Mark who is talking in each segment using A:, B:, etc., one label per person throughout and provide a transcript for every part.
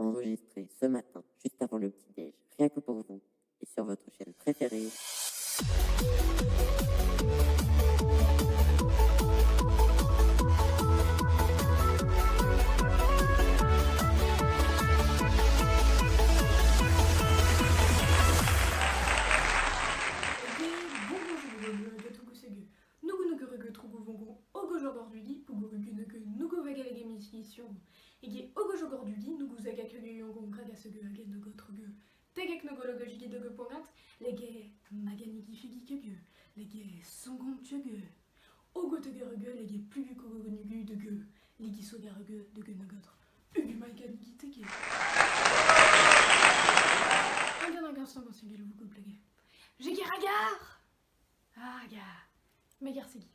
A: enregistré ce matin, juste avant le petit-déj, rien que pour vous, et sur votre chaîne préférée.
B: 이게 어거저거르기 누구자가 교육용 가가서그 하게 너거트르그 대객 너거러거지기 너거뽕앗 레게 마가니기 figikögö 레게 송공kögö 어거tögörögö 레게 plugukogonugu dögö ligisogarögö dögö 너거트 ugumaganigi tege un instant quand c'est vous couple legue j'ai ragar ah ga megar segi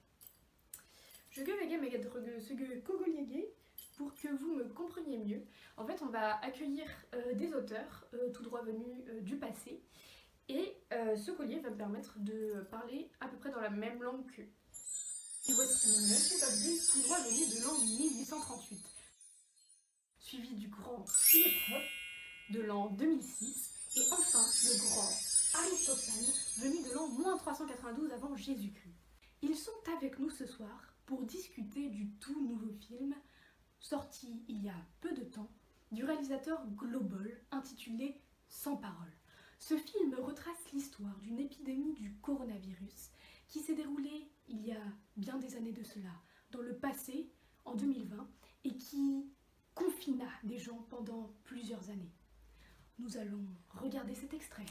B: je veux vega megadrögö sögö kogoliege. Pour que vous me compreniez mieux, en fait on va accueillir des auteurs tout droit venus du passé et ce collier va me permettre de parler à peu près dans la même langue qu'eux. Et voici Monsieur Tocqueville tout droit venu de l'an 1838, suivi du grand Philippe de l'an 2006 et enfin le grand Aristophane venu de l'an -392 avant Jésus-Christ. Ils sont avec nous ce soir pour discuter du tout nouveau film sorti il y a peu de temps, du réalisateur Global, intitulé Sans parole. Ce film retrace l'histoire d'une épidémie du coronavirus qui s'est déroulée il y a bien des années de cela, dans le passé, en 2020, et qui confina des gens pendant plusieurs années. Nous allons regarder cet extrait.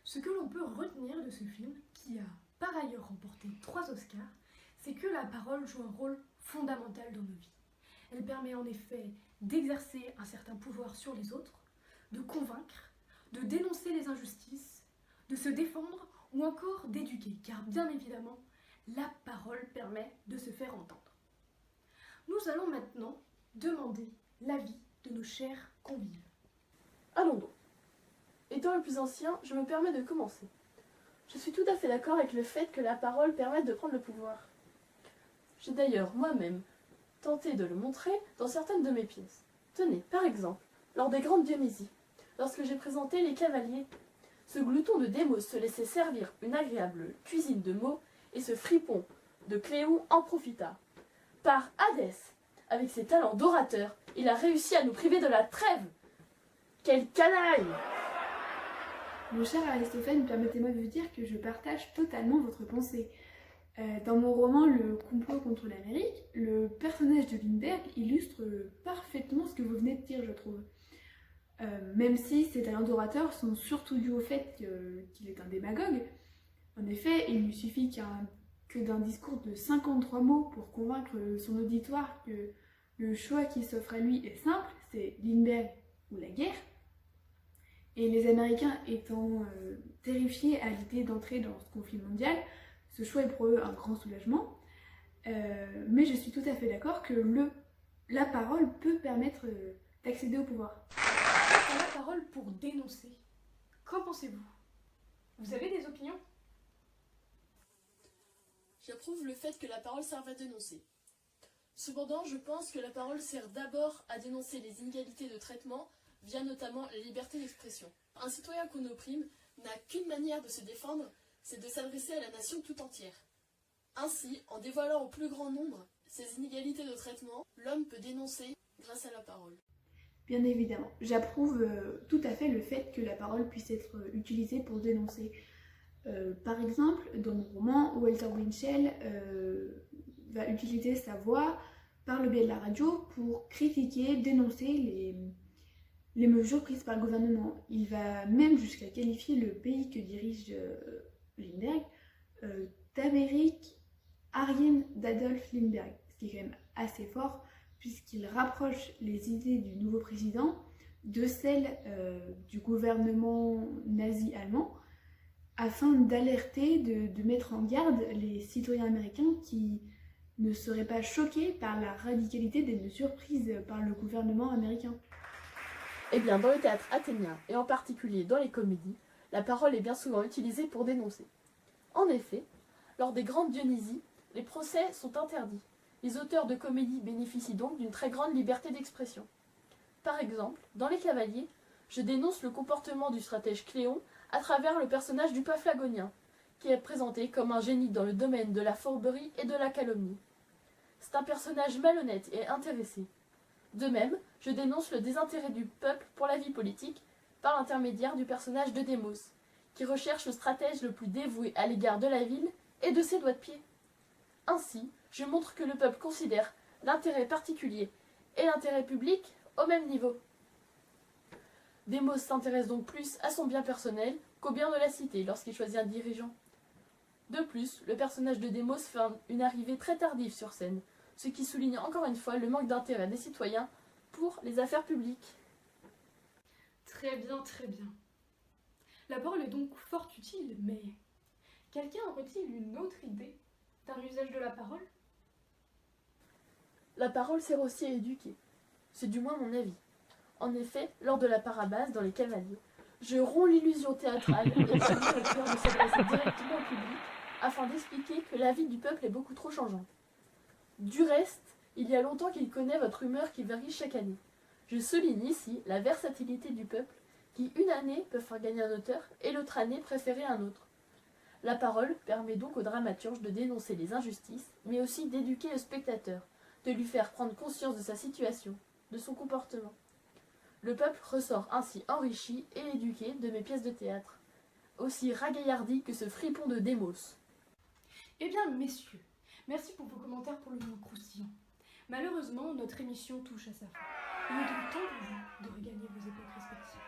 B: Ce que l'on peut retenir de ce film, qui a par ailleurs remporté 3 Oscars, c'est que la parole joue un rôle fondamental dans nos vies. Elle permet en effet d'exercer un certain pouvoir sur les autres, de convaincre, de dénoncer les injustices, de se défendre ou encore d'éduquer, car bien évidemment, la parole permet de se faire entendre. Nous allons maintenant demander l'avis de nos chers convives.
C: Allons donc. Étant le plus ancien, je me permets de commencer. Je suis tout à fait d'accord avec le fait que la parole permette de prendre le pouvoir. J'ai d'ailleurs moi-même tenté de le montrer dans certaines de mes pièces. Tenez, par exemple, Lors des grandes Dionysies, lorsque j'ai présenté les cavaliers, ce glouton de Démos se laissait servir une agréable cuisine de mots et ce fripon de Cléon en profita. Par Hadès, avec ses talents d'orateur, il a réussi à nous priver de la trêve. Quel canaille!
B: Mon cher Aristophane, permettez-moi de vous dire que je partage totalement votre pensée. Dans mon roman Le complot contre l'Amérique, le personnage de Lindbergh illustre parfaitement ce que vous venez de dire, je trouve. Même si ses talents d'orateur sont surtout dus au fait qu'il est un démagogue. En effet, il lui suffit que d'un discours de 53 mots pour convaincre son auditoire que le choix qui s'offre à lui est simple, c'est Lindbergh ou la guerre. Et les Américains étant terrifiés à l'idée d'entrer dans ce conflit mondial, ce choix est pour eux un grand soulagement. Mais je suis tout à fait d'accord que la parole peut permettre d'accéder au pouvoir.
D: La parole pour dénoncer. Qu'en pensez-vous? Vous avez des opinions?
C: J'approuve le fait que la parole serve à dénoncer. Cependant, je pense que la parole sert d'abord à dénoncer les inégalités de traitement via notamment la liberté d'expression. Un citoyen qu'on opprime n'a qu'une manière de se défendre, c'est de s'adresser à la nation tout entière. Ainsi, en dévoilant au plus grand nombre ces inégalités de traitement, l'homme peut dénoncer grâce à la parole.
B: Bien évidemment, j'approuve tout à fait le fait que la parole puisse être utilisée pour dénoncer. Par exemple, dans mon roman, Walter Winchell va utiliser sa voix par le biais de la radio pour critiquer, dénoncer les mesures prises par le gouvernement. Il va même jusqu'à qualifier le pays que dirige Lindbergh d'Amérique aryenne d'Adolf Lindbergh, ce qui est quand même assez fort puisqu'il rapproche les idées du nouveau président de celles du gouvernement nazi allemand afin d'alerter, de mettre en garde les citoyens américains qui ne seraient pas choqués par la radicalité des mesures prises par le gouvernement américain.
C: Eh bien, dans le théâtre athénien, et en particulier dans les comédies, la parole est bien souvent utilisée pour dénoncer. En effet, lors des grandes Dionysies, les procès sont interdits. Les auteurs de comédies bénéficient donc d'une très grande liberté d'expression. Par exemple, dans Les Cavaliers, je dénonce le comportement du stratège Cléon à travers le personnage du Paphlagonien, qui est présenté comme un génie dans le domaine de la fourberie et de la calomnie. C'est un personnage malhonnête et intéressé. De même, je dénonce le désintérêt du peuple pour la vie politique par l'intermédiaire du personnage de Démos, qui recherche le stratège le plus dévoué à l'égard de la ville et de ses doigts de pied. Ainsi, je montre que le peuple considère l'intérêt particulier et l'intérêt public au même niveau. Démos s'intéresse donc plus à son bien personnel qu'au bien de la cité lorsqu'il choisit un dirigeant. De plus, le personnage de Démos fait une arrivée très tardive sur scène, ce qui souligne encore une fois le manque d'intérêt des citoyens pour les affaires publiques.
D: Très bien, très bien. La parole est donc fort utile, mais quelqu'un aurait-il une autre idée d'un usage de la parole?
C: La parole sert aussi à éduquer. C'est du moins mon avis. En effet, lors de la parabase dans Les Cavaliers, je romps l'illusion théâtrale et permets au cœur de s'adresser directement au public afin d'expliquer que la vie du peuple est beaucoup trop changeante. Du reste, il y a longtemps qu'il connaît votre humeur qui varie chaque année. Je souligne ici la versatilité du peuple qui, une année, peut faire gagner un auteur et l'autre année préférer un autre. La parole permet donc au dramaturge de dénoncer les injustices, mais aussi d'éduquer le spectateur, de lui faire prendre conscience de sa situation, de son comportement. Le peuple ressort ainsi enrichi et éduqué de mes pièces de théâtre, aussi ragaillardi que ce fripon de Démos.
D: Eh bien, messieurs, merci pour vos commentaires pour le moment croustillant. Malheureusement, notre émission touche à sa fin. Il est donc temps pour vous de regagner vos époques respectives.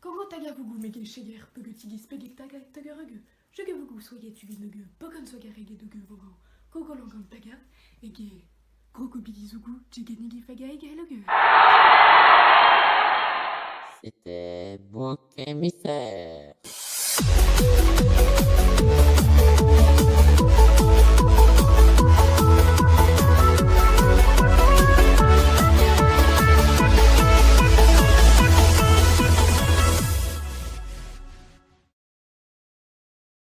D: Kongo tagavugu megel sheger pegetigi spegek tagarege. Jegevugu soye tuvinege bogon sogarege de guvogan. Kogolongan taga ege krokobilizugu jigenigi faga egelege.
A: C'était Bouc émissaire.